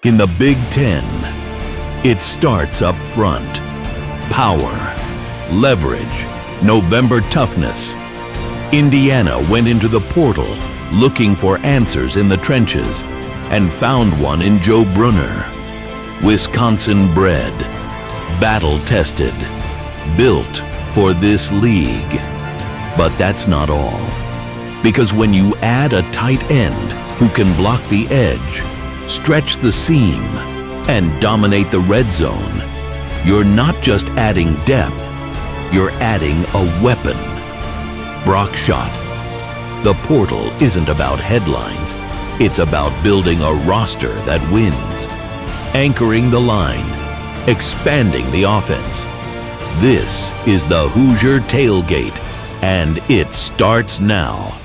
In the Big Ten, it starts up front. Power, leverage, November toughness. Indiana went into the portal looking for answers in the trenches and found one in Joe Brunner. Wisconsin bred, battle-tested, built for this league. But that's not all. Because when you add a tight end who can block the edge, stretch the seam, and dominate the red zone, you're not just adding depth, you're adding a weapon. Schott. The portal isn't about headlines, it's about building a roster that wins, anchoring the line, expanding the offense. This is the Hoosier Tailgate, and it starts now.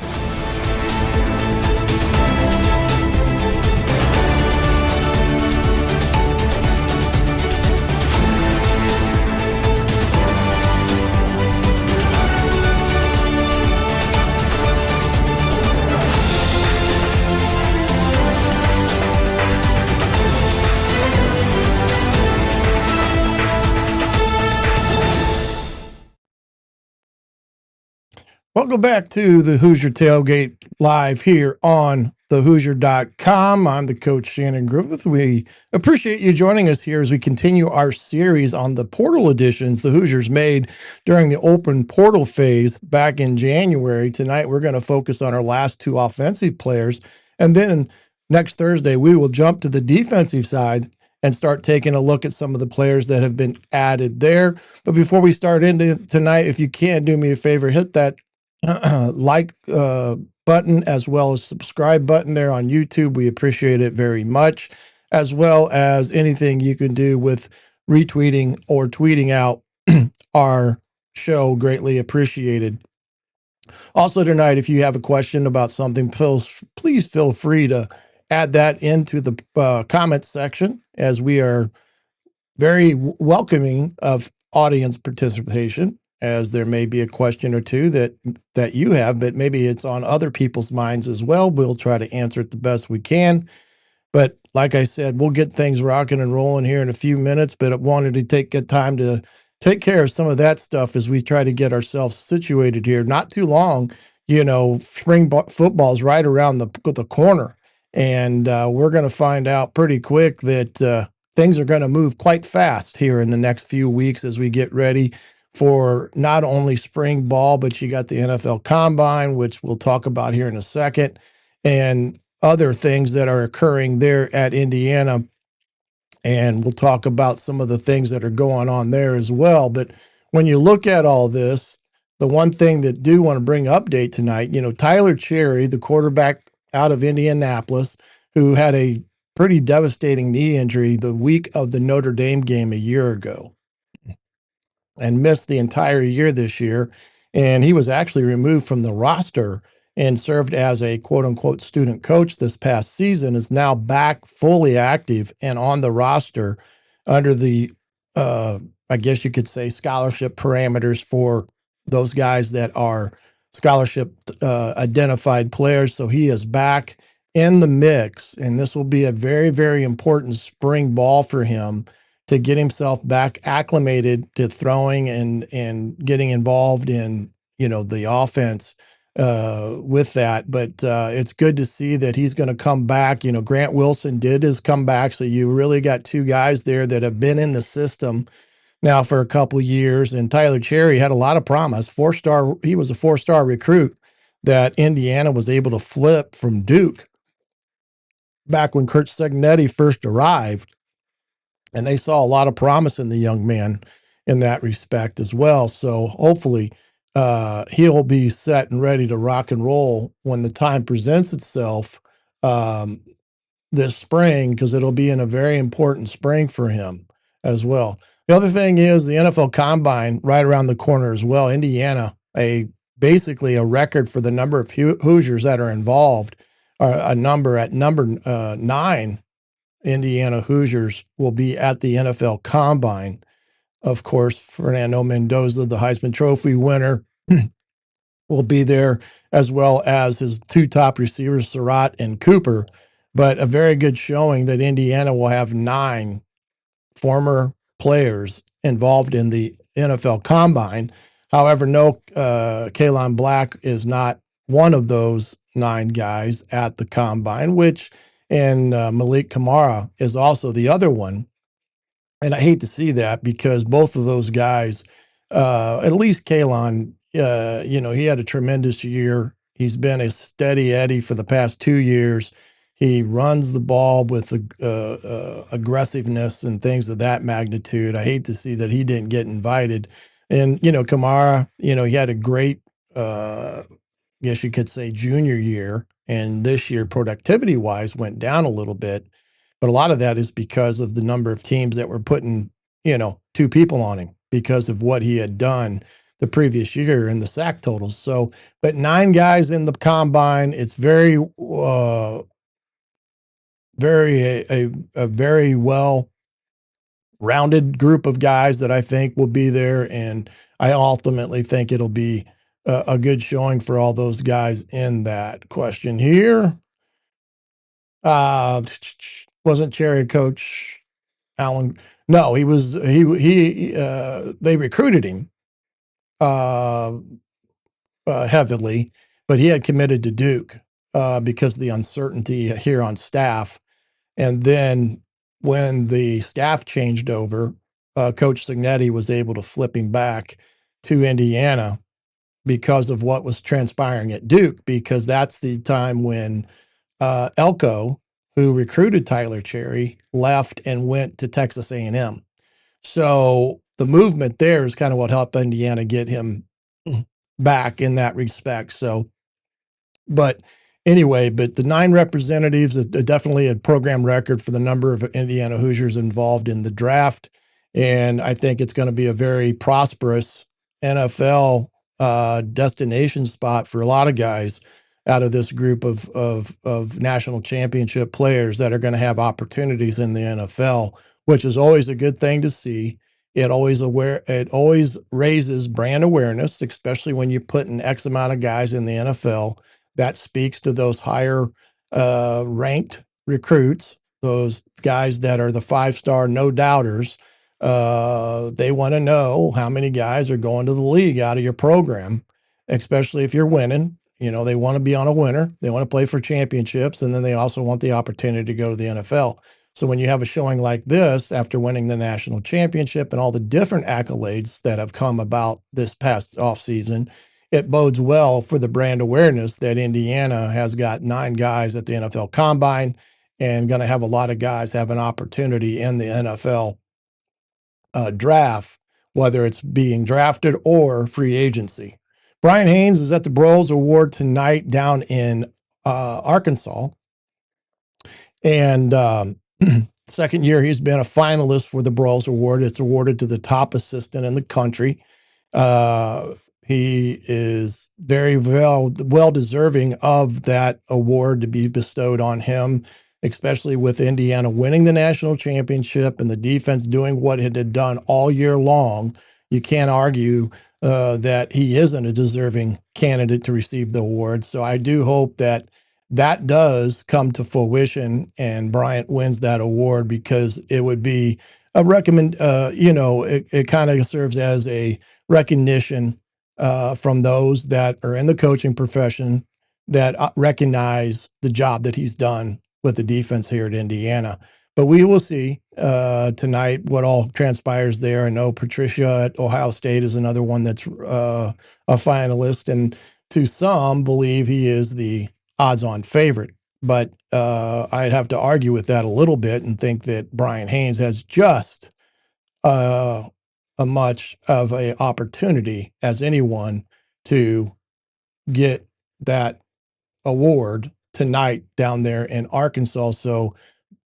Welcome back to the Hoosier Tailgate live here on thehoosier.com. I'm the coach, Shannon Griffith. We appreciate you joining us here as we continue our series on the portal additions the Hoosiers made during the open portal phase back in January. Tonight, we're going to focus on our last two offensive players. And then next Thursday, we will jump to the defensive side and start taking a look at some of the players that have been added there. But before we start into tonight, if you can do me a favor, hit that like button as well as subscribe button there on YouTube. We appreciate it very much, as well as anything you can do with retweeting or tweeting out our show. Greatly appreciated. Also tonight, if you have a question about something, please feel free to add that into the comments section, as we are very welcoming of audience participation, as there may be a question or two that you have, but maybe it's on other people's minds as well. We'll try to answer it the best we can. But like I said, we'll get things rocking and rolling here in a few minutes, but I wanted to take good time to take care of some of that stuff as we try to get ourselves situated here. Not too long, spring football is right around the corner, and we're going to find out pretty quick that things are going to move quite fast here in the next few weeks as we get ready for not only spring ball, but you got the NFL Combine, which we'll talk about here in a second, and other things that are occurring there at Indiana. And we'll talk about some of the things that are going on there as well. But when you look at all this, the one thing that do want to bring update tonight, Tyler Cherry, the quarterback out of Indianapolis, who had a pretty devastating knee injury the week of the Notre Dame game a year ago and missed the entire year this year. And he was actually removed from the roster and served as a quote-unquote student coach this past season, is now back fully active and on the roster under the, I guess you could say, scholarship parameters for those guys that are scholarship identified players. So he is back in the mix, and this will be a very, very important spring ball for him to get himself back acclimated to throwing and getting involved in, the offense with that. But it's good to see that he's going to come back. Grant Wilson did his comeback. So you really got two guys there that have been in the system now for a couple of years. And Tyler Cherry had a lot of promise. He was a 4-star recruit that Indiana was able to flip from Duke back when Kurt Segnetti first arrived. And they saw a lot of promise in the young man in that respect as well. So hopefully he'll be set and ready to rock and roll when the time presents itself this spring, because it'll be in a very important spring for him as well. The other thing is the NFL Combine right around the corner as well. Indiana, basically a record for the number of Hoosiers that are involved, at number 9. Indiana Hoosiers will be at the NFL Combine. Of course, Fernando Mendoza, the Heisman Trophy winner, will be there, as well as his two top receivers, Surratt and Cooper, but a very good showing that Indiana will have 9 former players involved in the NFL Combine. However, no, Kalon Black is not one of those 9 guys at the Combine, and Malik Kamara is also the other one. And I hate to see that because both of those guys, at least Kalon, he had a tremendous year. He's been a steady Eddie for the past 2 years. He runs the ball with aggressiveness and things of that magnitude. I hate to see that he didn't get invited. And, Kamara, he had a great, guess you could say, junior year. And this year, productivity wise, went down a little bit. But a lot of that is because of the number of teams that were putting, 2 people on him because of what he had done the previous year in the sack totals. So, but 9 guys in the combine, it's very, a very well rounded group of guys that I think will be there. And I ultimately think it'll be a good showing for all those guys in that. Question here. Wasn't Cherry coach Allen? No, he was, they recruited him, uh, heavily, but he had committed to Duke, because of the uncertainty here on staff. And then when the staff changed over, Coach Signetti was able to flip him back to Indiana because of what was transpiring at Duke, because that's the time when Elko, who recruited Tyler Cherry, left and went to Texas A&M. So the movement there is kind of what helped Indiana get him back in that respect. So, but anyway, but the 9 representatives is definitely a program record for the number of Indiana Hoosiers involved in the draft. And I think it's going to be a very prosperous NFL destination spot for a lot of guys out of this group of national championship players that are going to have opportunities in the NFL, which is always a good thing to see. It always raises brand awareness, especially when you put an X amount of guys in the NFL. That speaks to those higher ranked recruits, those guys that are the 5-star no doubters. They want to know how many guys are going to the league out of your program, especially if you're winning. They want to be on a winner. They want to play for championships. And then they also want the opportunity to go to the NFL. So when you have a showing like this, after winning the national championship and all the different accolades that have come about this past offseason, it bodes well for the brand awareness that Indiana has got 9 guys at the NFL Combine and going to have a lot of guys have an opportunity in the NFL draft, whether it's being drafted or free agency. Brian Haynes is at the Broyles Award tonight down in Arkansas. And second year he's been a finalist for the Broyles Award. It's awarded to the top assistant in the country. He is very well deserving of that award to be bestowed on him, especially with Indiana winning the national championship and the defense doing what it had done all year long. You can't argue that he isn't a deserving candidate to receive the award. So I do hope that that does come to fruition and Bryant wins that award, because it would be a it kind of serves as a recognition from those that are in the coaching profession that recognize the job that he's done with the defense here at Indiana. But we will see tonight what all transpires there. I know Patricia at Ohio State is another one that's a finalist, and to some believe he is the odds-on favorite. But I'd have to argue with that a little bit and think that Brian Haynes has just a much of a opportunity as anyone to get that award tonight down there in Arkansas. So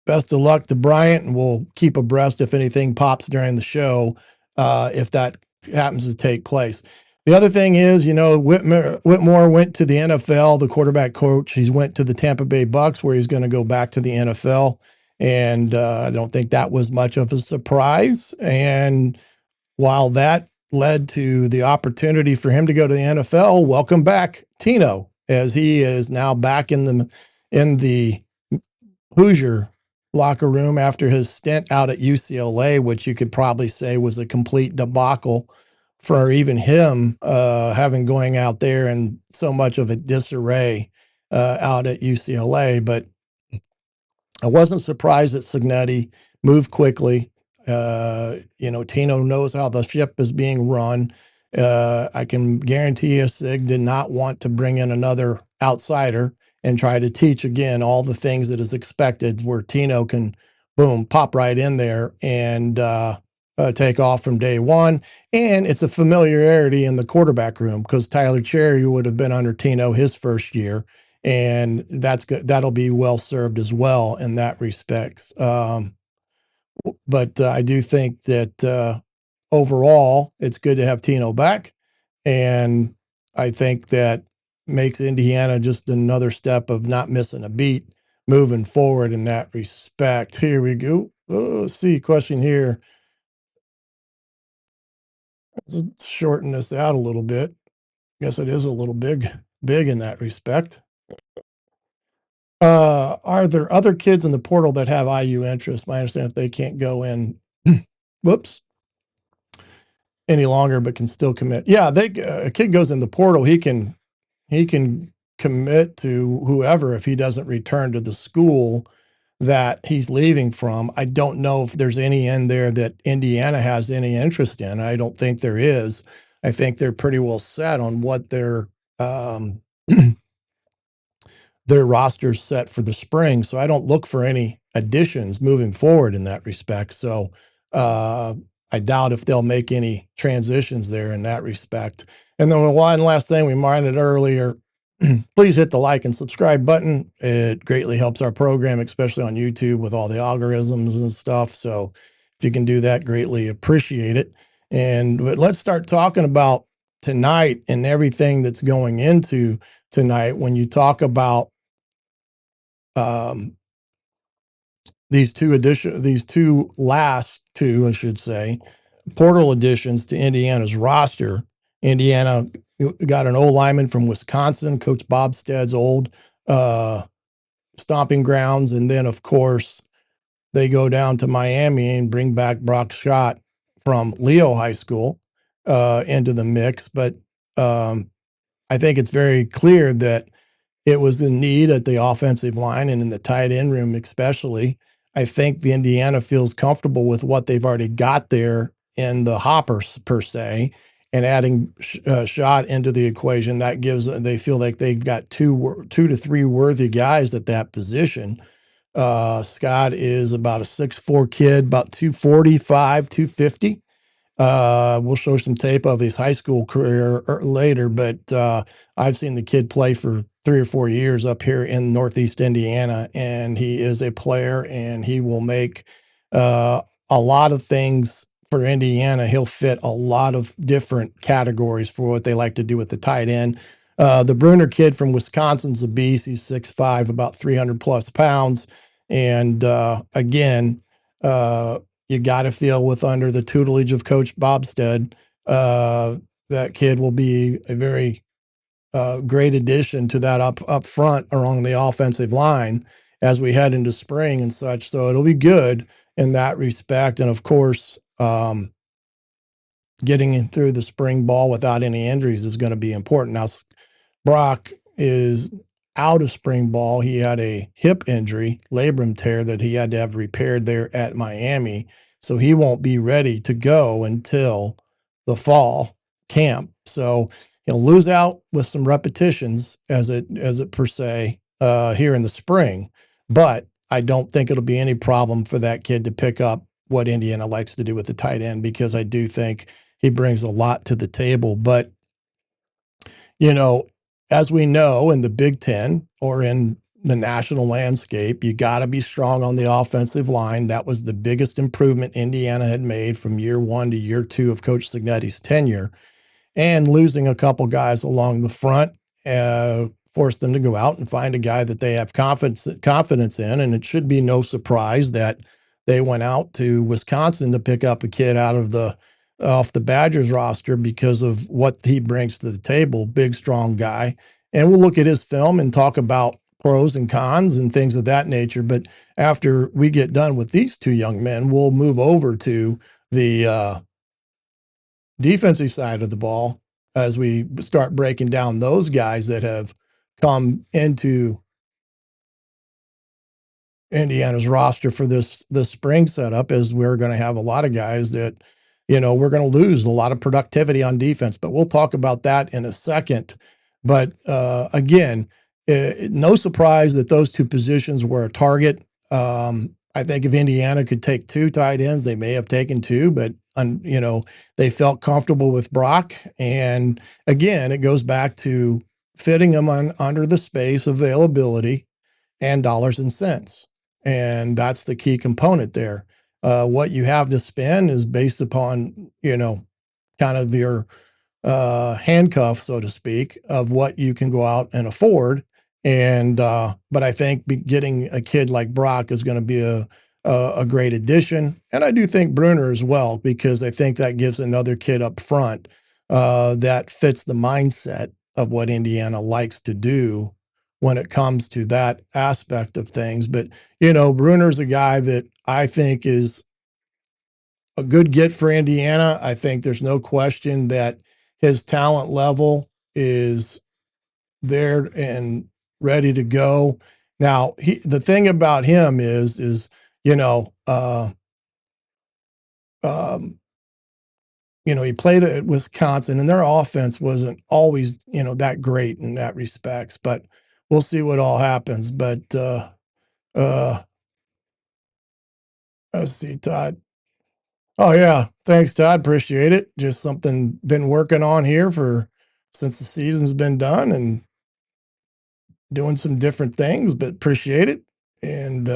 best of luck to Bryant, and we'll keep abreast if anything pops during the show, if that happens to take place. The other thing is, Whitmore went to the NFL, the quarterback coach. He went to the Tampa Bay Bucks, where he's going to go back to the NFL. And I don't think that was much of a surprise. And while that led to the opportunity for him to go to the NFL, welcome back, Tino, as he is now back in the Hoosier locker room after his stint out at UCLA, which you could probably say was a complete debacle for even him, having going out there in so much of a disarray out at UCLA. But I wasn't surprised that Signetti moved quickly. Tino knows how the ship is being run. I can guarantee you Sig did not want to bring in another outsider and try to teach again all the things that is expected, where Tino can, boom, pop right in there and take off from day one. And it's a familiarity in the quarterback room because Tyler Cherry would have been under Tino his first year, and that's good. That'll be well served as well in that respects. But I do think that overall, it's good to have Tino back, and I think that makes Indiana just another step of not missing a beat moving forward in that respect. Here we go. Oh, let's see, question here. Let's shorten this out a little bit. Guess it is a little big in that respect. Are there other kids in the portal that have IU interest? My understanding, if they can't go in, whoops, any longer, but can still commit. Yeah, a kid goes in the portal, he can commit to whoever if he doesn't return to the school that he's leaving from. I don't know if there's any in there that Indiana has any interest in. I don't think there is. I think they're pretty well set on what their their roster's set for the spring. So I don't look for any additions moving forward in that respect. So I doubt if they'll make any transitions there in that respect. And then one last thing we minded earlier, please hit the like and subscribe button. It greatly helps our program, especially on YouTube with all the algorithms and stuff. So if you can do that, greatly appreciate it. But let's start talking about tonight and everything that's going into tonight. When you talk about these last two, I should say, portal additions to Indiana's roster. Indiana got an old lineman from Wisconsin, Coach Bobstead's old stomping grounds. And then, of course, they go down to Miami and bring back Brock Schott from Leo High School into the mix. But I think it's very clear that it was the need at the offensive line and in the tight end room, especially. I think the Indiana feels comfortable with what they've already got there in the hoppers per se, and adding Schott into the equation, that gives, they feel like they've got two to three worthy guys at that position. Scott is about a 6'4" kid, about 245, 250. We'll show some tape of his high school career later, but I've seen the kid play for 3 or 4 years up here in Northeast Indiana, and he is a player, and he will make a lot of things for Indiana. He'll fit a lot of different categories for what they like to do with the tight end. The Brunner kid from Wisconsin's a beast. He's 6'5", about 300 plus pounds. And again, you got to feel with under the tutelage of Coach Bobstead, that kid will be a very great addition to that up front along the offensive line as we head into spring and such. So it'll be good in that respect. And of course, getting through the spring ball without any injuries is going to be important. Now, Brock is out of spring ball. He had a hip injury, labrum tear, that he had to have repaired there at Miami. So he won't be ready to go until the fall camp. So he'll lose out with some repetitions as it per se here in the spring. But I don't think it'll be any problem for that kid to pick up what Indiana likes to do with the tight end, because I do think he brings a lot to the table. But, as we know, in the Big Ten or in the national landscape, you got to be strong on the offensive line. That was the biggest improvement Indiana had made from year 1 to year 2 of Coach Signetti's tenure. And losing a couple guys along the front forced them to go out and find a guy that they have confidence in. And it should be no surprise that they went out to Wisconsin to pick up a kid off the Badgers roster because of what he brings to the table. Big, strong guy. And we'll look at his film and talk about pros and cons and things of that nature. But after we get done with these two young men, we'll move over to the defensive side of the ball as we start breaking down those guys that have come into Indiana's roster for this spring setup. Is we're going to have a lot of guys that, we're going to lose a lot of productivity on defense, but we'll talk about that in a second. But again, no surprise that those two positions were a target. I think if Indiana could take two tight ends, they may have taken two, but they felt comfortable with Brock. And again, it goes back to fitting them under the space availability and dollars and cents. And that's the key component there. What you have to spend is based upon, kind of your handcuff, so to speak, of what you can go out and afford. And but I think getting a kid like Brock is going to be a great addition, and I do think Brunner as well, because I think that gives another kid up front that fits the mindset of what Indiana likes to do when it comes to that aspect of things. But Brunner's a guy that I think is a good get for Indiana. I think there's no question that his talent level is there and ready to go. Now, the thing about him is he played at Wisconsin, and their offense wasn't always, that great in that respects. But we'll see what all happens. But let's see, Todd. Oh yeah, thanks, Todd. Appreciate it. Just something been working on here since the season's been done, and doing some different things, but appreciate it. And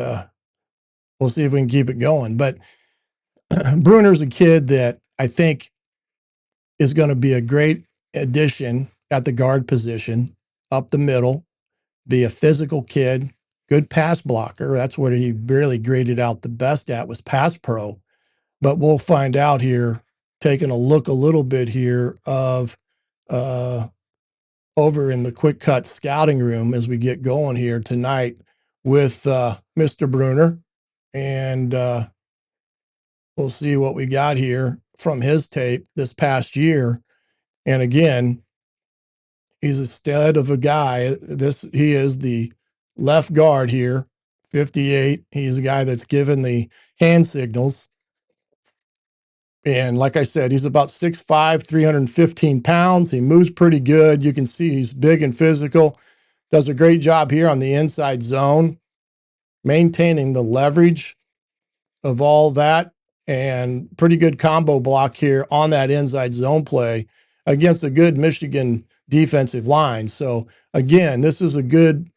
we'll see if we can keep it going. But Brunner's a kid that I think is going to be a great addition at the guard position, up the middle, be a physical kid, good pass blocker. That's what he really graded out the best at, was pass pro. But we'll find out here, taking a look a little bit here of over in the quick cut scouting room as we get going here tonight with Mr. Brunner. And we'll see what we got here from his tape this past year. And again, he's a stud of a guy. He is the left guard here, 58. He's a guy that's given the hand signals. And like I said, he's about 6'5", 315 pounds. He moves pretty good. You can see he's big and physical. Does a great job here on the inside zone, maintaining the leverage of all that, and pretty good combo block here on that inside zone play against a good Michigan defensive line. So again, this is a good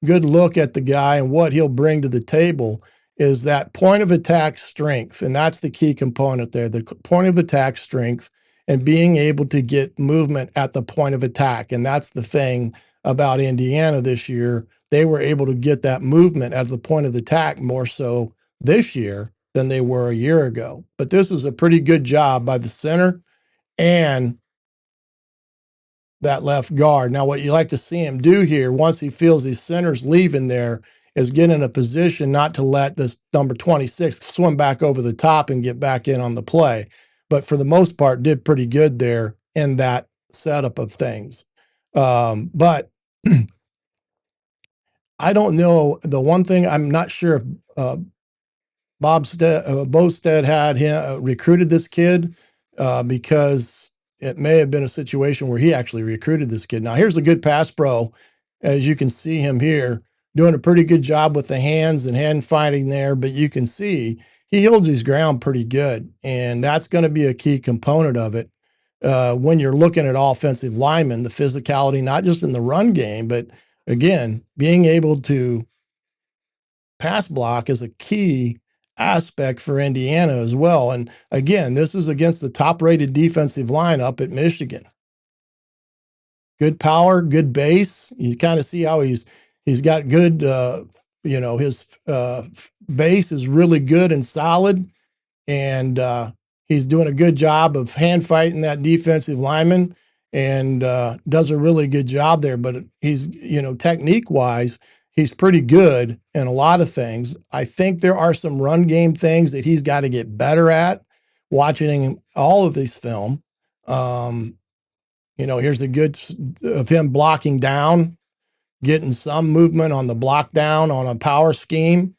look at the guy, and what he'll bring to the table is that point of attack strength. And that's the key component there, the point of attack strength and being able to get movement at the point of attack. And that's the thing about Indiana this year. They were able to get that movement at the point of attack more so this year than they were a year ago. But this is a pretty good job by the center and that left guard. Now, what you like to see him do here, once he feels his center's leaving there, is get in a position not to let this number 26 swim back over the top and get back in on the play. But for the most part, did pretty good there in that setup of things. But I don't know. The one thing I'm not sure if Bostad had him recruited this kid because it may have been a situation where he actually recruited this kid. Now, here's a good pass pro. As you can see him here, doing a pretty good job with the hands and hand fighting there, but you can see he holds his ground pretty good, and that's going to be a key component of it. When you're looking at offensive linemen, the physicality, not just in the run game, but again, being able to pass block is a key aspect for Indiana as well. And again, this is against the top-rated defensive line up at Michigan. Good power, good base. You kind of see how he's got good, his base is really good and solid, and he's doing a good job of hand fighting that defensive lineman, and does a really good job there. But he's, technique-wise, he's pretty good in a lot of things. I think there are some run game things that he's got to get better at. Watching all of his film, here's a good of him blocking down, getting some movement on the block down on a power scheme.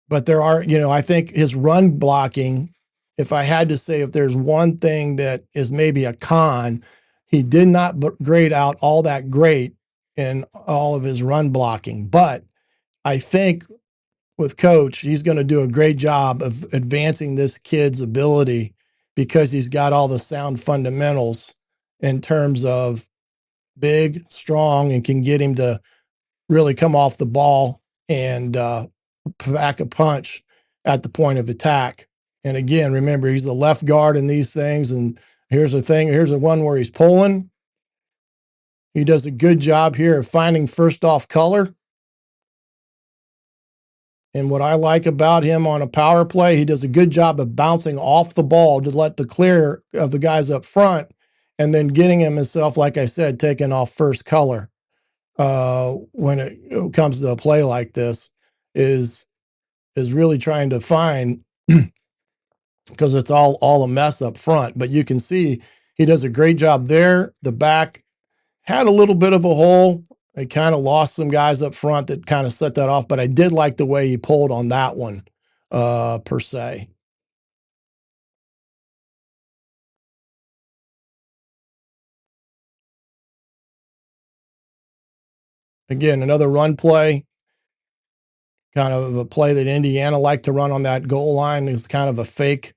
But there are, I think his run blocking, if I had to say if there's one thing that is maybe a con, he did not grade out all that great in all of his run blocking. But I think with Coach, he's going to do a great job of advancing this kid's ability because he's got all the sound fundamentals in terms of big, strong, and can get him to really come off the ball and pack a punch at the point of attack. And again, remember, he's the left guard in these things. And here's the thing. Here's the one where he's pulling. He does a good job here of finding first off color. And what I like about him on a power play, he does a good job of bouncing off the ball to let the clear of the guys up front and then getting himself, like I said, taking off first color. When it comes to a play like this is really trying to find because it's all a mess up front. But you can see he does a great job there. The back had a little bit of a hole. They kind of lost some guys up front that kind of set that off. But I did like the way he pulled on that one, per se. Again, another run play, kind of a play that Indiana liked to run on that goal line. Is kind of a fake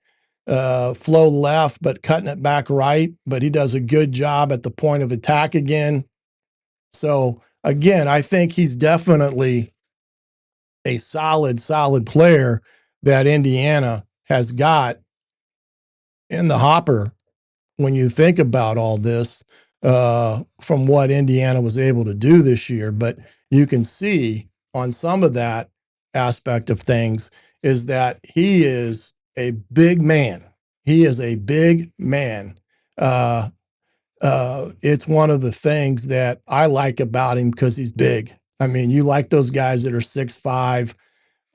flow left, but cutting it back right. But he does a good job at the point of attack again. So again, I think he's definitely a solid player that Indiana has got in the hopper when you think about all this from what Indiana was able to do this year. But you can see on some of that aspect of things is that he is a big man. He is a big man. It's one of the things that I like about him because he's big. I mean, you like those guys that are 6'5",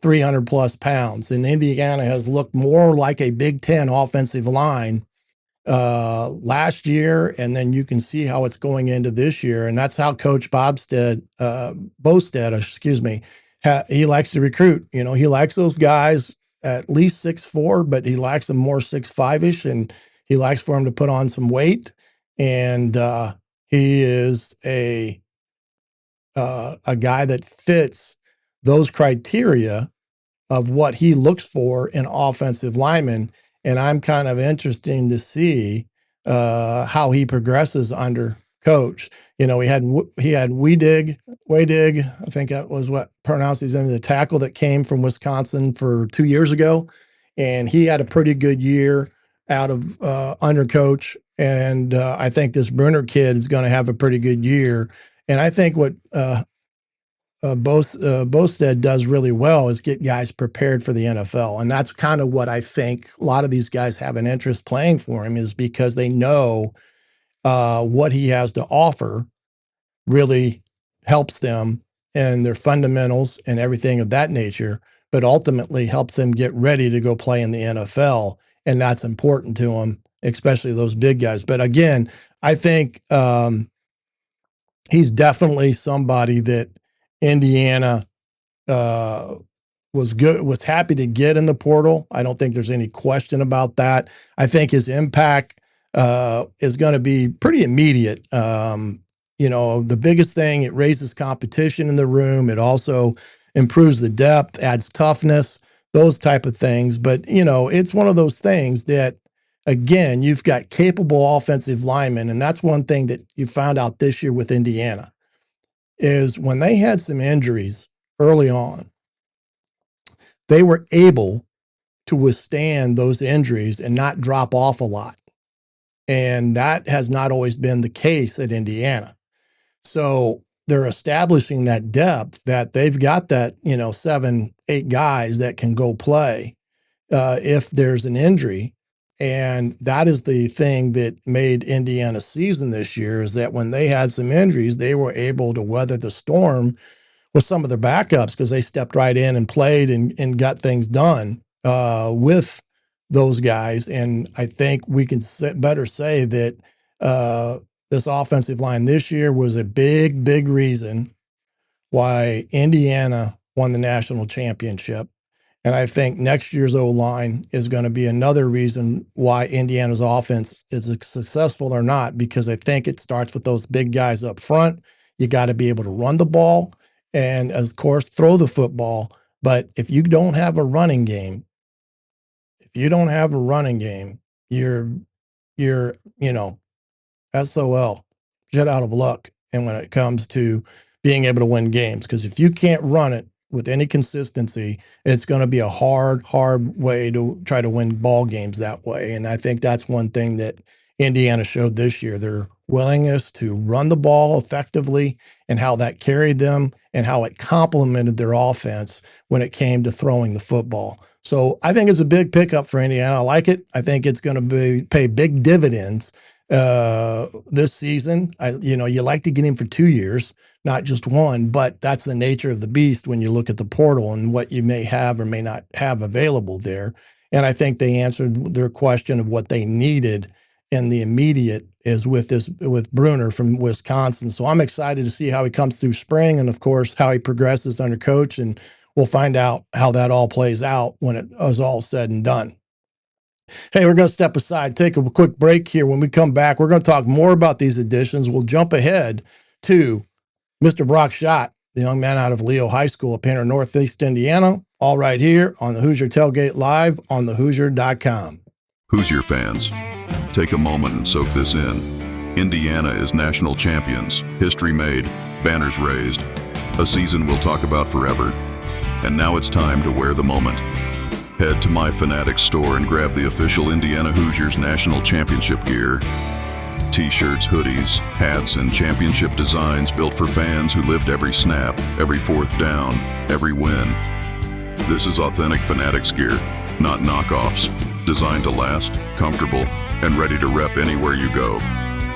300 plus pounds. And Indiana has looked more like a Big Ten offensive line last year, and then you can see how it's going into this year, and that's how Coach Bosted, he likes to recruit. He likes those guys at least 6'4", but he likes them more 6'5"-ish, and he likes for them to put on some weight. And he is a guy that fits those criteria of what he looks for in offensive linemen. And I'm kind of interested to see how he progresses under Coach. He had Waydig, I think that was what pronounced his name, the tackle that came from Wisconsin for 2 years ago, and he had a pretty good year out of under Coach. And I think this Brunner kid is going to have a pretty good year. And I think what Bosted does really well is get guys prepared for the NFL. And that's kind of what I think a lot of these guys have an interest playing for him, is because they know what he has to offer really helps them and their fundamentals and everything of that nature, but ultimately helps them get ready to go play in the NFL. And that's important to them, especially those big guys. But again, I think he's definitely somebody that Indiana was happy to get in the portal. I don't think there's any question about that. I think his impact is going to be pretty immediate. The biggest thing, it raises competition in the room. It also improves the depth, adds toughness, those type of things. But, it's one of those things that, again, you've got capable offensive linemen. And that's one thing that you found out this year with Indiana is when they had some injuries early on, they were able to withstand those injuries and not drop off a lot. And that has not always been the case at Indiana. So they're establishing that depth, that they've got that, 7, 8 guys that can go play if there's an injury. And that is the thing that made Indiana's season this year, is that when they had some injuries, they were able to weather the storm with some of their backups, because they stepped right in and played and got things done with those guys. And I think we can better say that this offensive line this year was a big, big reason why Indiana won the national championship. And I think next year's O-line is going to be another reason why Indiana's offense is successful or not, because I think it starts with those big guys up front. You got to be able to run the ball and, of course, throw the football. But if you don't have a running game, you're SOL, jet out of luck. And when it comes to being able to win games, because if you can't run it with any consistency, it's going to be a hard way to try to win ball games that way. And I think that's one thing that Indiana showed this year, their willingness to run the ball effectively, and how that carried them and how it complemented their offense when it came to throwing the football. So I think it's a big pickup for Indiana. I like it. I think it's going to pay big dividends this season. You like to get him for 2 years, not just one, but that's the nature of the beast when you look at the portal and what you may have or may not have available there. And I think they answered their question of what they needed in the immediate is with Brunner from Wisconsin. So I'm excited to see how he comes through spring, and of course how he progresses under coach, and we'll find out how that all plays out when it is all said and done. Hey, we're going to step aside, take a quick break here. When we come back, we're going to talk more about these additions. We'll jump ahead to Mr. Brock Schott, the young man out of Leo High School up here in Northeast Indiana, all right here on the Hoosier Tailgate Live on thehoosier.com. Hoosier fans, take a moment and soak this in. Indiana is national champions, history made, banners raised, a season we'll talk about forever. And now it's time to wear the moment. Head to My Fanatics store and grab the official Indiana Hoosiers national championship gear. T-shirts, hoodies, hats, and championship designs built for fans who lived every snap, every fourth down, every win. This is authentic Fanatics gear, not knockoffs, designed to last, comfortable, and ready to rep anywhere you go.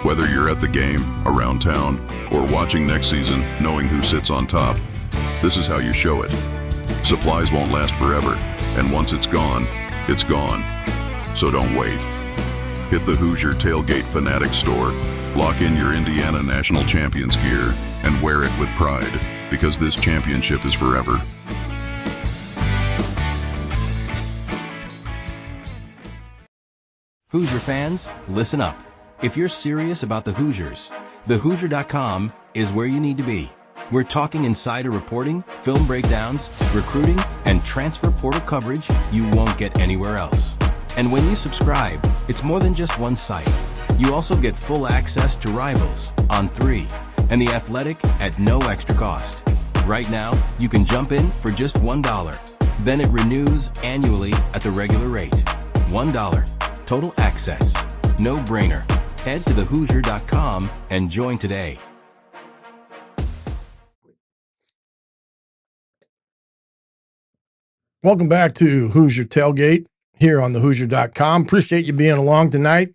Whether you're at the game, around town, or watching next season knowing who sits on top, this is how you show it. Supplies won't last forever, and once it's gone, it's gone. So don't wait. Hit the Hoosier Tailgate Fanatics store, lock in your Indiana National Champions gear, and wear it with pride, because this championship is forever. Hoosier fans, listen up. If you're serious about the Hoosiers, thehoosier.com is where you need to be. We're talking insider reporting, film breakdowns, recruiting, and transfer portal coverage you won't get anywhere else. And when you subscribe, it's more than just one site. You also get full access to Rivals, On3, and The Athletic at no extra cost. Right now, you can jump in for just $1. Then it renews annually at the regular rate. $1. Total access. No brainer. Head to thehoosier.com and join today. Welcome back to Hoosier Tailgate here on thehoosier.com. Appreciate you being along tonight.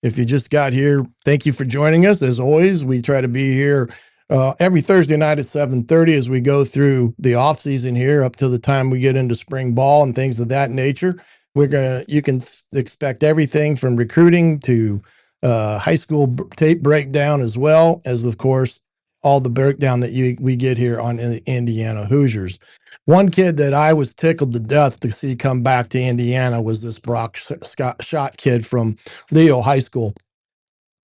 If you just got here, thank you for joining us. As always, we try to be here every Thursday night at 7:30 as we go through the off season here up to the time we get into spring ball and things of that nature. You can expect everything from recruiting to high school tape breakdown, as well as, of course, all the breakdown that we get here on the Indiana Hoosiers. One kid that I was tickled to death to see come back to Indiana was this Brock Schott kid from Leo High School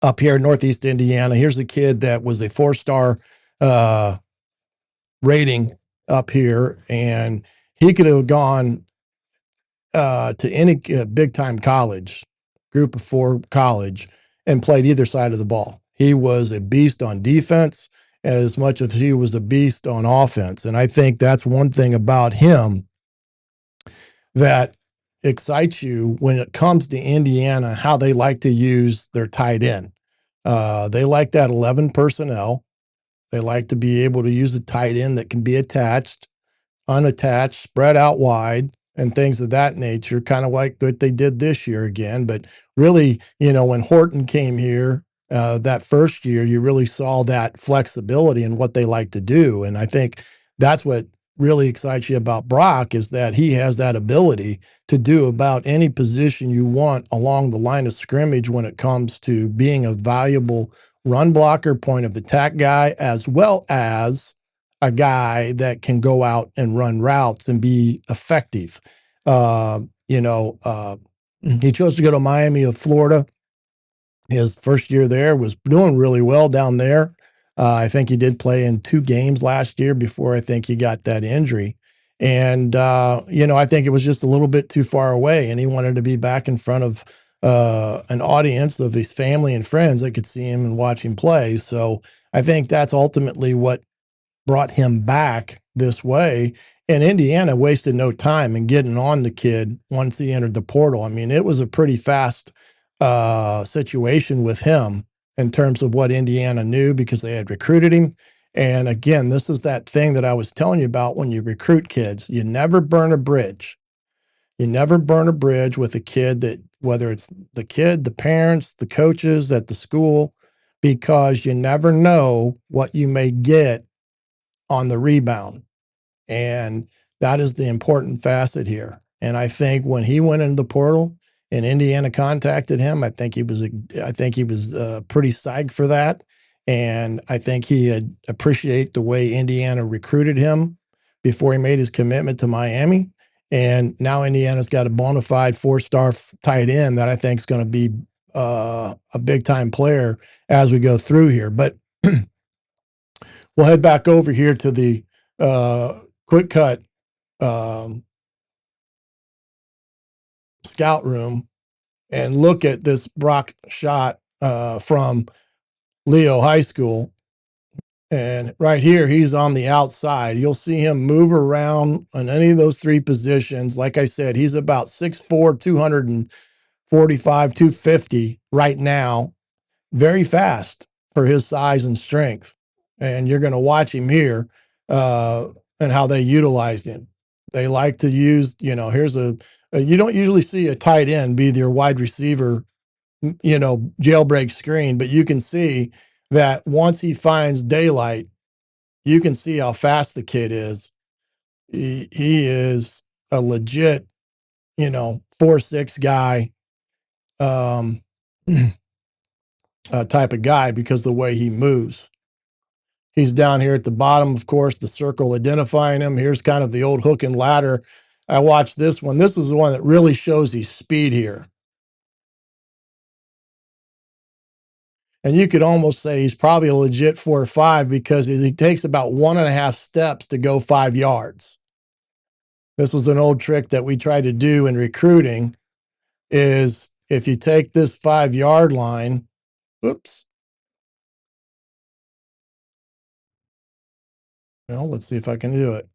up here in Northeast Indiana. Here's a kid that was a 4-star rating up here, and he could have gone to any big-time college, group of 4 college, and played either side of the ball. He was a beast on defense as much as he was a beast on offense. And I think that's one thing about him that excites you when it comes to Indiana, how they like to use their tight end. They like that 11 personnel. They like to be able to use a tight end that can be attached, unattached, spread out wide, and things of that nature, kind of like what they did this year again. But really, when Horton came here that first year, you really saw that flexibility in what they like to do. And I think that's what really excites you about Brock, is that he has that ability to do about any position you want along the line of scrimmage when it comes to being a valuable run blocker, point of attack guy, as well as a guy that can go out and run routes and be effective. He chose to go to Miami of Florida. His first year there, was doing really well down there. I think he did play in 2 games last year before I think he got that injury. And, I think it was just a little bit too far away, and he wanted to be back in front of an audience of his family and friends that could see him and watch him play. So I think that's ultimately what brought him back this way. And Indiana wasted no time in getting on the kid once he entered the portal. I mean, it was a pretty fast situation with him in terms of what Indiana knew, because they had recruited him. And again, this is that thing that I was telling you about when you recruit kids. You never burn a bridge. You never burn a bridge with a kid, that whether it's the kid, the parents, the coaches at the school, because you never know what you may get on the rebound. And that is the important facet here. And I think when he went into the portal and Indiana contacted him, I think he was pretty psyched for that. And I think he had appreciate the way Indiana recruited him before he made his commitment to Miami. And now Indiana's got a bona fide 4-star tight end that I think is going to be a big time player as we go through here. But we'll head back over here to the quick cut scout room and look at this Brock Schott from Leo High School. And right here, he's on the outside. You'll see him move around on any of those 3 positions. Like I said, he's about 6'4", 245, 250 right now. Very fast for his size and strength. And you're going to watch him here and how they utilized him. They like to use, you don't usually see a tight end be their wide receiver, jailbreak screen, but you can see that once he finds daylight, you can see how fast the kid is. He is a legit, 4'6" guy, type of guy, because the way he moves. He's down here at the bottom, of course, the circle identifying him. Here's kind of the old hook and ladder. I watched this one. This is the one that really shows his speed here. And you could almost say he's probably a legit 4.5, because he takes about 1.5 steps to go 5 yards. This was an old trick that we tried to do in recruiting, is if you take this 5-yard line, oops. Well, let's see if I can do it.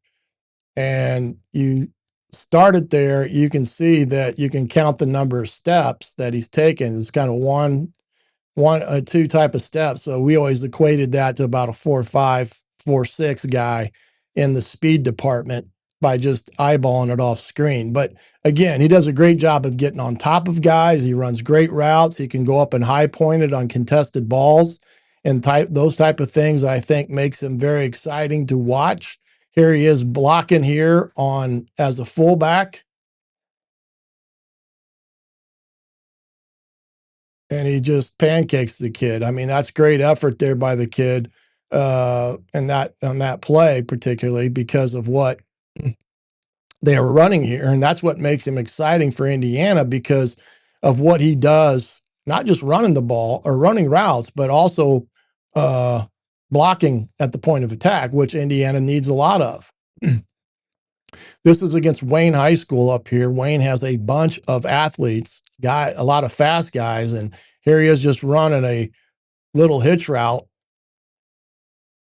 And you start it there, you can see that you can count the number of steps that he's taken. It's kind of one, 2 type of steps. So we always equated that to about a 4.5, 4.6 guy in the speed department by just eyeballing it off screen. But again, he does a great job of getting on top of guys. He runs great routes. He can go up and high pointed on contested balls and those type of things that I think makes him very exciting to watch. Here he is blocking here as a fullback. And he just pancakes the kid. I mean, that's great effort there by the kid, and on that play, particularly because of what they were running here. And that's what makes him exciting for Indiana, because of what he does, not just running the ball or running routes, but also blocking at the point of attack, which Indiana needs a lot of. This is against Wayne High School up here. Wayne has a bunch of athletes, a lot of fast guys, and here he is just running a little hitch route.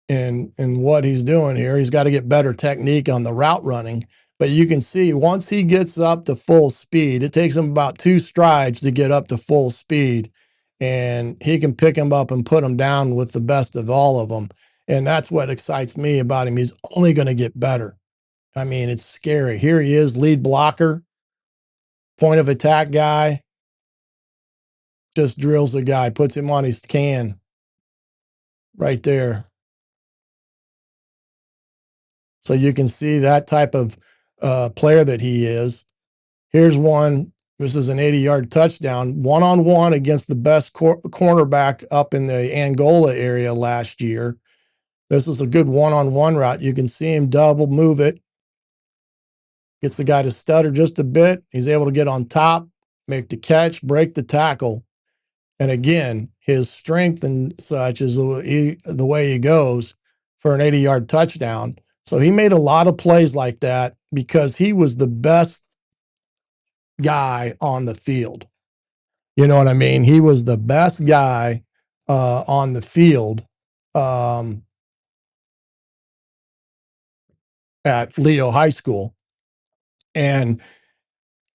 And what he's doing here, he's got to get better technique on the route running. But you can see once he gets up to full speed, it takes him about 2 strides to get up to full speed. And he can pick him up and put him down with the best of all of them. And that's what excites me about him. He's only going to get better I mean, it's scary. Here he is, lead blocker, point of attack guy, just drills the guy, puts him on his can right there. So you can see that type of player that he is. Here's one. This is an 80-yard touchdown, one-on-one against the best cornerback up in the Angola area last year. This is a good one-on-one route. You can see him double move it. Gets the guy to stutter just a bit. He's able to get on top, make the catch, break the tackle. And again, his strength and such is the way he goes for an 80-yard touchdown. So he made a lot of plays like that because he was the best guy on the field. You know what I mean? He was the best guy on the field at Leo High School. And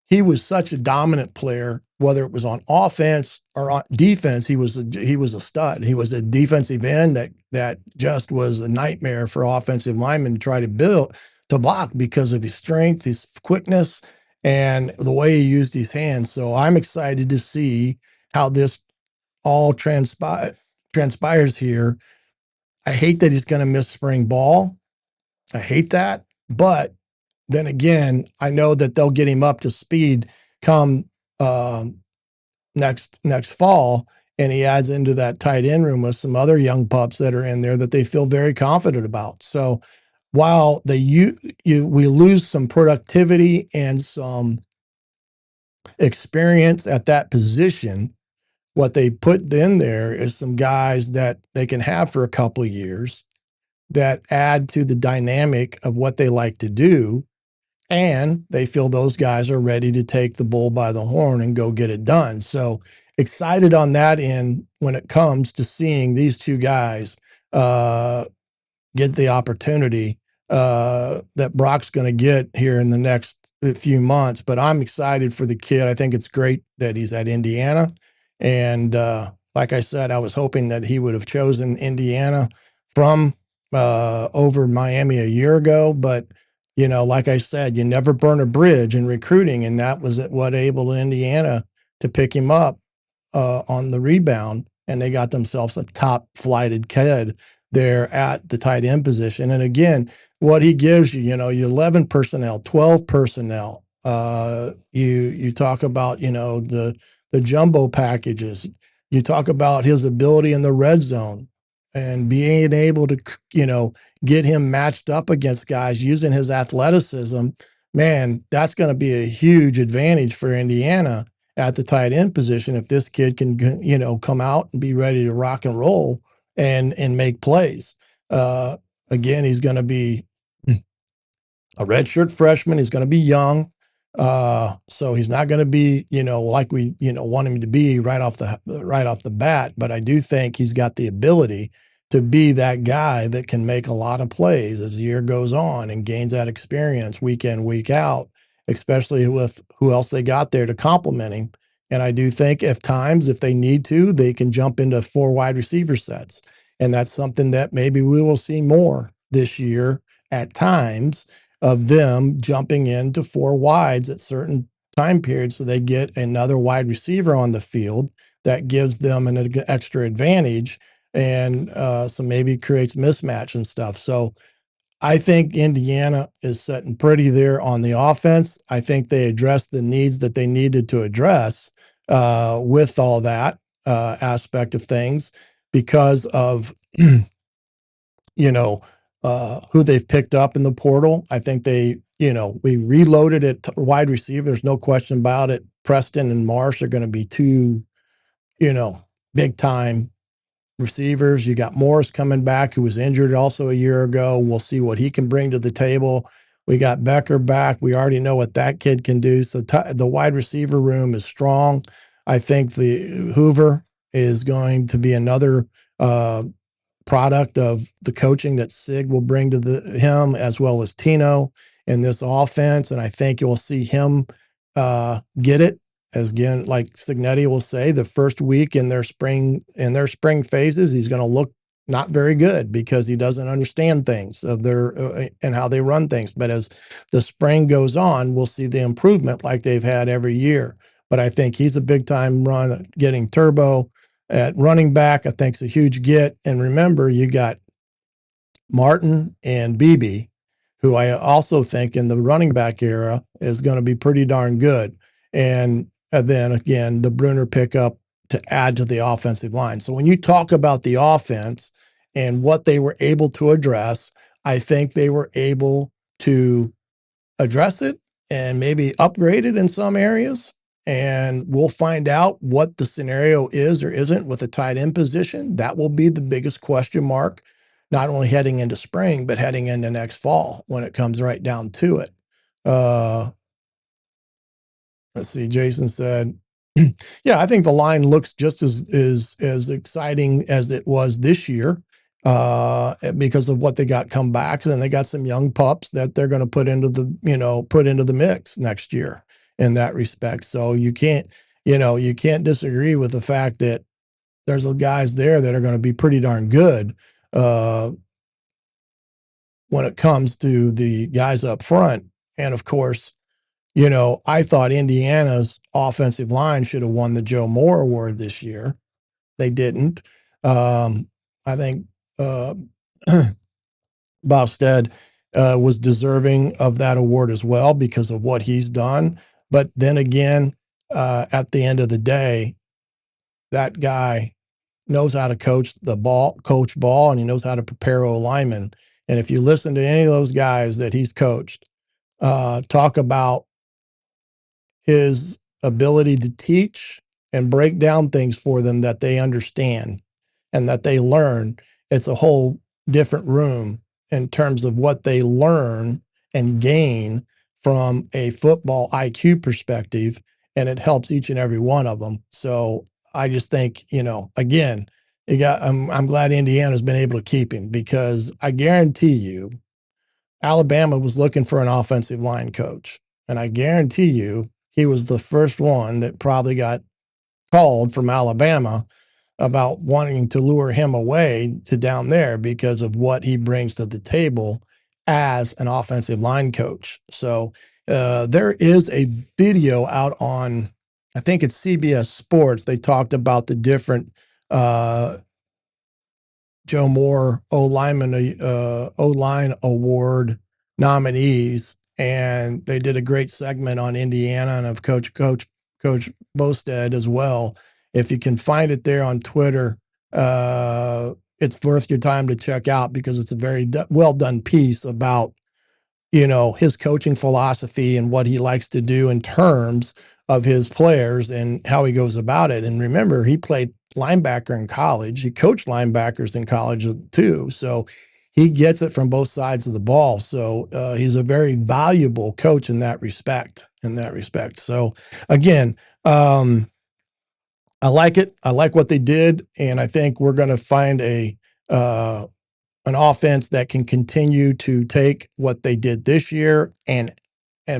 he was such a dominant player, whether it was on offense or on defense. He was a stud. He was a defensive end that just was a nightmare for offensive linemen to try to block because of his strength, his quickness, and the way he used his hands. So I'm excited to see how this all transpires here. I hate that he's going to miss spring ball. I hate that, but then again, I know that they'll get him up to speed come next fall, and he adds into that tight end room with some other young pups that are in there that they feel very confident about. So while we lose some productivity and some experience at that position, what they put in there is some guys that they can have for a couple of years that add to the dynamic of what they like to do. And they feel those guys are ready to take the bull by the horn and go get it done. So excited on that end when it comes to seeing these two guys get the opportunity that Brock's going to get here in the next few months. But I'm excited for the kid. I think it's great that he's at Indiana. And like I said, I was hoping that he would have chosen Indiana from over Miami a year ago. But, you know, like I said, you never burn a bridge in recruiting. And that was what enabled Indiana to pick him up on the rebound. And they got themselves a top flighted kid there at the tight end position. And again, what he gives you, you know, you 11 personnel, 12 personnel. You talk about, you know, the jumbo packages. You talk about his ability in the red zone and being able to, you know, get him matched up against guys using his athleticism. Man, that's going to be a huge advantage for Indiana at the tight end position if this kid can, you know, come out and be ready to rock and roll and make plays. Again, he's going to be a redshirt freshman. He's going to be young. So he's not going to be, you know, like we, you know, want him to be right off the bat. But I do think he's got the ability to be that guy that can make a lot of plays as the year goes on and gains that experience week in, week out, especially with who else they got there to complement him. And I do think if they need to, they can jump into 4 wide receiver sets. And that's something that maybe we will see more this year at times, of them jumping into 4 wides at certain time periods so they get another wide receiver on the field that gives them an extra advantage, and so maybe creates mismatch and stuff. So I think Indiana is sitting pretty there on the offense. I think they addressed the needs that they needed to address with all that aspect of things because of you know, who they've picked up in the portal. I think we reloaded at wide receiver. There's no question about it. Preston and Marsh are going to be 2, you know, big time receivers. You got Morris coming back, who was injured also a year ago. We'll see what he can bring to the table. We got Becker back. We already know what that kid can do. So the wide receiver room is strong. I think the Hoover is going to be another product of the coaching that Sig will bring to him, as well as Tino in this offense. And I think you'll see him get it. As again, like Signetti will say, the first week in their spring phases, he's going to look, not very good because he doesn't understand things of their and how they run things. But as the spring goes on, we'll see the improvement like they've had every year. But I think he's a big time run getting turbo at running back. I think it's a huge get. And remember, you got Martin and Beebe, who I also think in the running back era is going to be pretty darn good. And then again, the Brunner pickup to add to the offensive line. So when you talk about the offense and what they were able to address, I think they were able to address it and maybe upgrade it in some areas. And we'll find out what the scenario is or isn't with a tight end position. That will be the biggest question mark, not only heading into spring, but heading into next fall when it comes right down to it. Let's see, Jason said, yeah, I think the line looks just as exciting as it was this year because of what they got come back. And they got some young pups that they're going to put into the mix next year in that respect. So you can't disagree with the fact that there's guys there that are going to be pretty darn good when it comes to the guys up front. And of course, I thought Indiana's offensive line should have won the Joe Moore Award this year. They didn't. I think Bostad was deserving of that award as well because of what he's done. But then again, at the end of the day, that guy knows how to coach ball, and he knows how to prepare O-linemen. And if you listen to any of those guys that he's coached, talk about his ability to teach and break down things for them that they understand and that they learn. It's a whole different room in terms of what they learn and gain from a football IQ perspective, and it helps each and every one of them. So I just think, again, I'm glad Indiana's been able to keep him because I guarantee you Alabama was looking for an offensive line coach. And I guarantee you he was the first one that probably got called from Alabama about wanting to lure him away to down there because of what he brings to the table as an offensive line coach. So there is a video out on, I think it's CBS Sports. They talked about the different Joe Moore O-line award nominees, and they did a great segment on Indiana and of Coach Bostad as well. If you can find it there on Twitter, it's worth your time to check out because it's a very well done piece about his coaching philosophy and what he likes to do in terms of his players and how he goes about it. And remember, he played linebacker in college. He coached linebackers in college too. So he gets it from both sides of the ball. So he's a very valuable coach in that respect. So again, I like it. I like what they did. And I think we're going to find an offense that can continue to take what they did this year and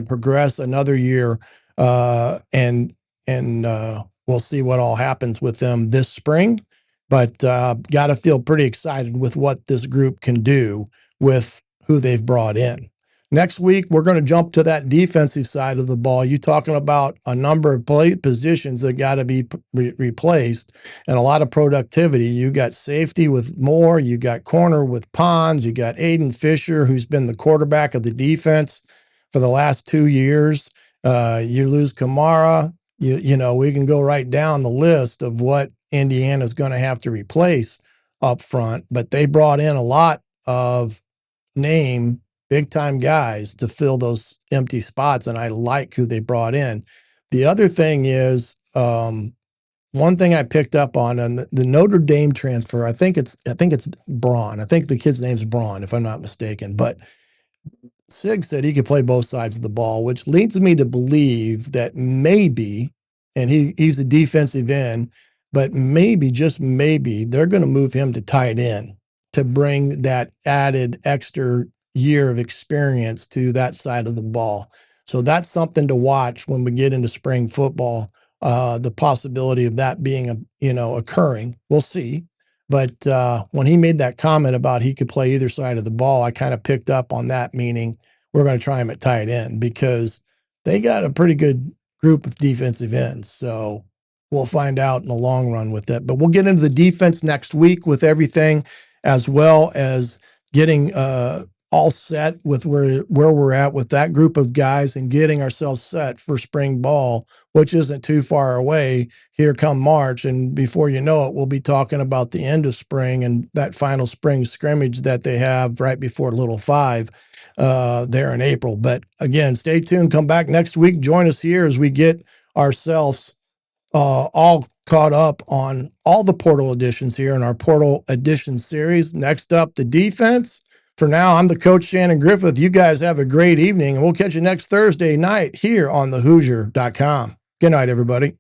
progress another year. And we'll see what all happens with them this spring, but got to feel pretty excited with what this group can do with who they've brought in. Next week, we're going to jump to that defensive side of the ball. You're talking about a number of positions that got to be replaced and a lot of productivity. You got safety with Moore. You got corner with Pons. You got Aiden Fisher, who's been the quarterback of the defense for the last 2 years. You lose Kamara. We can go right down the list of what Indiana's going to have to replace up front. But they brought in a lot of big-time guys to fill those empty spots, and I like who they brought in. The other thing is, one thing I picked up on the Notre Dame transfer, I think it's Braun. I think the kid's name's Braun, if I'm not mistaken. But Sig said he could play both sides of the ball, which leads me to believe that maybe, and he's a defensive end, but maybe, just maybe, they're going to move him to tight end to bring that added extra year of experience to that side of the ball. So that's something to watch when we get into spring football. The possibility of that being occurring, we'll see. But when he made that comment about he could play either side of the ball, I kind of picked up on that, meaning we're going to try him at tight end because they got a pretty good group of defensive ends. So we'll find out in the long run with that. But we'll get into the defense next week with everything, as well as getting all set with where we're at with that group of guys and getting ourselves set for spring ball, which isn't too far away here come March. And before you know it, we'll be talking about the end of spring and that final spring scrimmage that they have right before Little Five there in April. But again, stay tuned. Come back next week. Join us here as we get ourselves all caught up on all the portal editions here in our portal edition series. Next up, the defense. For now, I'm the coach, Shannon Griffith. You guys have a great evening, and we'll catch you next Thursday night here on thehoosier.com. Good night, everybody.